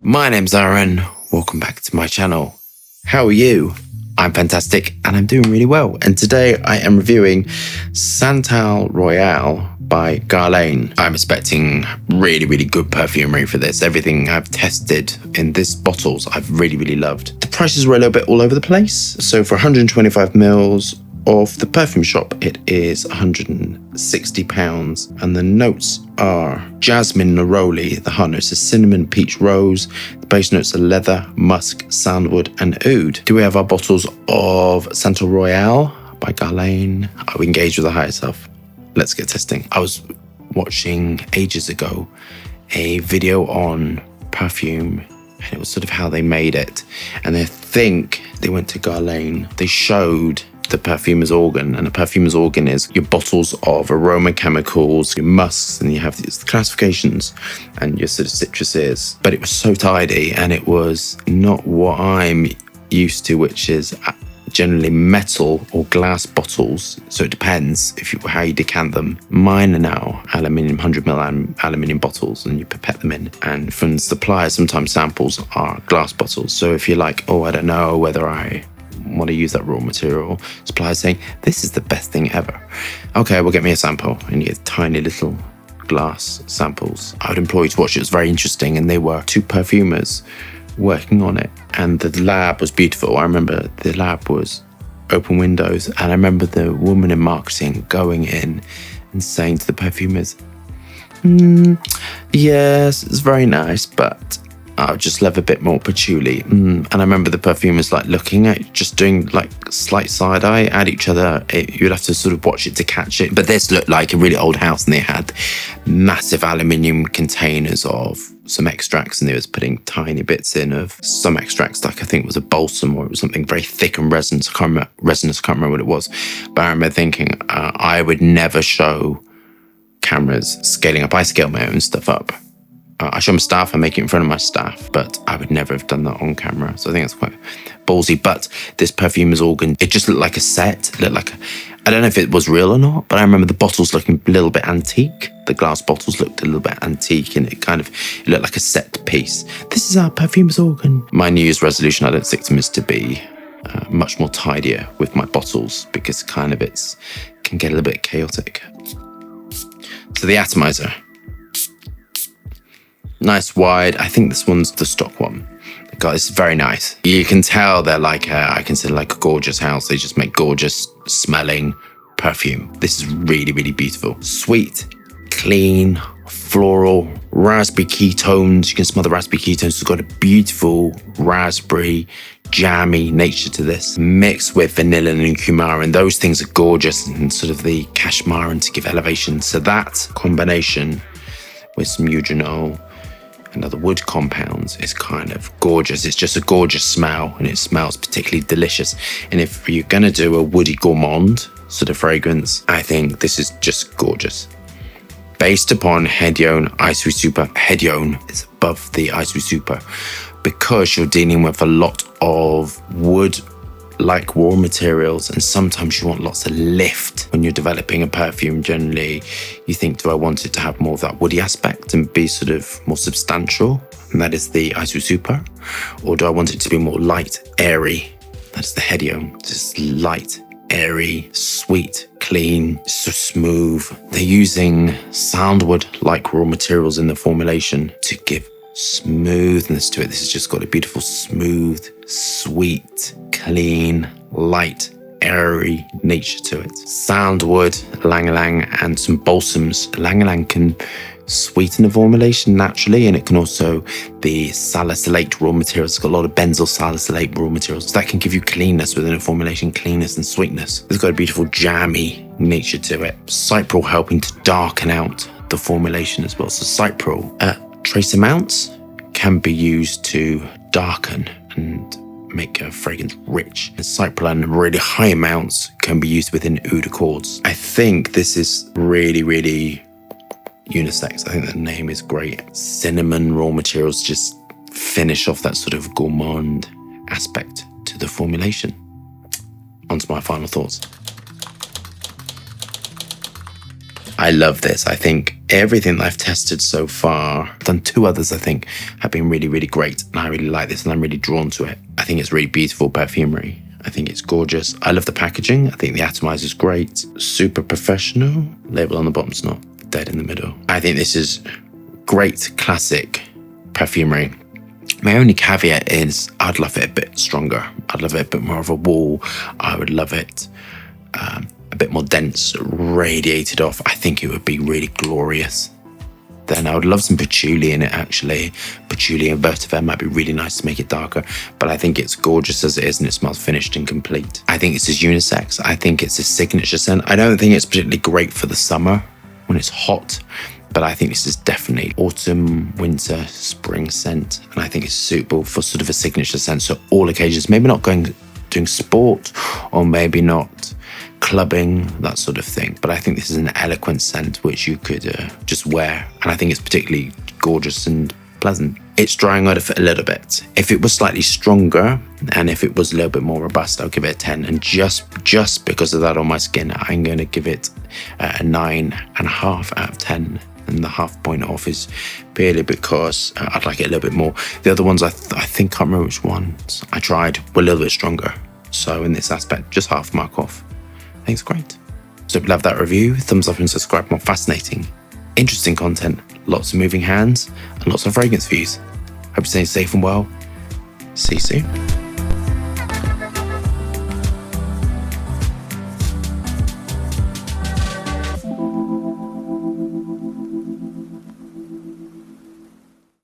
My name's Aaron. Welcome back to my channel. How are you? I'm fantastic and I'm doing really well. And today I am reviewing Santal Royale by Guerlain. I'm expecting really good perfumery for this. Everything I've tested in this bottles I've really loved. The prices were a little bit all over the place. So for 125 mils of the perfume shop, it is £160, and the notes are jasmine neroli. The heart notes are cinnamon, peach, rose. The base notes are leather, musk, sandalwood, and oud. Do we have our bottles of Santal Royale by Guerlain? Are we engaged with the higher self? Let's get testing. I was watching ages ago a video on perfume, and it was sort of how they made it. And I think they went to Guerlain. They showed the perfumer's organ, and a perfumer's organ is your bottles of aroma chemicals, your musks, and you have these classifications and your sort of citruses. But it was so tidy, and it was not what I'm used to, which is generally metal or glass bottles. So it depends how you decant them. Mine are now aluminium, 100ml aluminium bottles, and you pipette them in. And from suppliers, sometimes samples are glass bottles. So if you're like, oh, I don't know whether I want to use that raw material, suppliers saying this is the best thing ever. Okay, well, get me a sample, and you get tiny little glass samples. I would implore you to watch it. It was very interesting, and they were two perfumers working on it, and the lab was beautiful. I remember the lab was open windows, and I remember the woman in marketing going in and saying to the perfumers, yes, it's very nice, but I'll just love a bit more patchouli. And I remember the perfumers like looking at, just doing like slight side eye at each other. You'd have to sort of watch it to catch it. But this looked like a really old house, and they had massive aluminium containers of some extracts, and they was putting tiny bits in of some extracts, like I think it was a balsam, or it was something very thick and resinous. I can't remember what it was. But I remember thinking, I would never show cameras scaling up. I scale my own stuff up. I show my staff, I make it in front of my staff, but I would never have done that on camera. So I think that's quite ballsy. But this perfumer's organ, it just looked like a set. It looked like I don't know if it was real or not, but I remember the bottles looking a little bit antique. The glass bottles looked a little bit antique, and it looked like a set piece. This is our perfumer's organ. My New Year's resolution, I don't stick to them, is to be much more tidier with my bottles, because kind of can get a little bit chaotic. So the atomizer. Nice wide. I think this one's the stock one. God, it's very nice. You can tell they're like I consider like a gorgeous house. They just make gorgeous smelling perfume. This is really beautiful. Sweet, clean, floral, raspberry ketones. You can smell the raspberry ketones. It's got a beautiful raspberry, jammy nature to this, mixed with vanilla and coumarin. Those things are gorgeous, and sort of the cashmere to give elevation. So that combination with some eugenol and other wood compounds is kind of gorgeous. It's just a gorgeous smell, and it smells particularly delicious. And if you're gonna do a woody gourmand sort of fragrance, I think this is just gorgeous. Based upon Hedione Ice Super. Hedione is above the Ice Super because you're dealing with a lot of wood like raw materials, and sometimes you want lots of lift when you're developing a perfume. Generally you think, do I want it to have more of that woody aspect and be sort of more substantial, and that is the Ice Super, or do I want it to be more light, airy? That's the Hedione. Just light, airy, sweet, clean, so smooth. They're using sandalwood like raw materials in the formulation to give smoothness to it. This has just got a beautiful, smooth, sweet, clean, light, airy nature to it. Sandalwood, ylang-ylang, and some balsams. Ylang-ylang can sweeten the formulation naturally, and it can also be salicylate raw materials. It's got a lot of benzyl salicylate raw materials. So that can give you cleanness within a formulation, cleanness and sweetness. It's got a beautiful jammy nature to it. Cypryl helping to darken out the formulation as well. So cypryl, trace amounts can be used to darken and make a fragrance rich. And cypryl and really high amounts can be used within oud accords. I think this is really unisex. I think the name is great. Cinnamon raw materials just finish off that sort of gourmand aspect to the formulation. On to my final thoughts. I love this. I think everything that I've tested so far, I've done 2 others, I think, have been really, really great. And I really like this and I'm really drawn to it. I think it's really beautiful perfumery. I think it's gorgeous. I love the packaging. I think the atomizer is great. Super professional. Label on the bottom's not dead in the middle. I think this is great classic perfumery. My only caveat is I'd love it a bit stronger. I'd love it a bit more of a wall. I would love it a bit more dense, radiated off. I think it would be really glorious. Then I would love some patchouli in it, actually. Patchouli and vetiver might be really nice to make it darker, but I think it's gorgeous as it is and it smells finished and complete. I think this is unisex. I think it's a signature scent. I don't think it's particularly great for the summer when it's hot, but I think this is definitely autumn, winter, spring scent. And I think it's suitable for sort of a signature scent. So all occasions, maybe not doing sport or maybe not clubbing, that sort of thing. But I think this is an eloquent scent which you could just wear. And I think it's particularly gorgeous and pleasant. It's drying out a little bit. If it was slightly stronger and if it was a little bit more robust, I'll give it a 10. And just because of that on my skin, I'm going to give it a 9.5 out of 10. And the half point off is purely because I'd like it a little bit more. The other ones, I think, can't remember which ones I tried, were a little bit stronger. So in this aspect, just half mark off. I think it's great. So if you love that review, thumbs up and subscribe for more fascinating, interesting content, lots of moving hands, and lots of fragrance views. Hope you're staying safe and well. See you soon.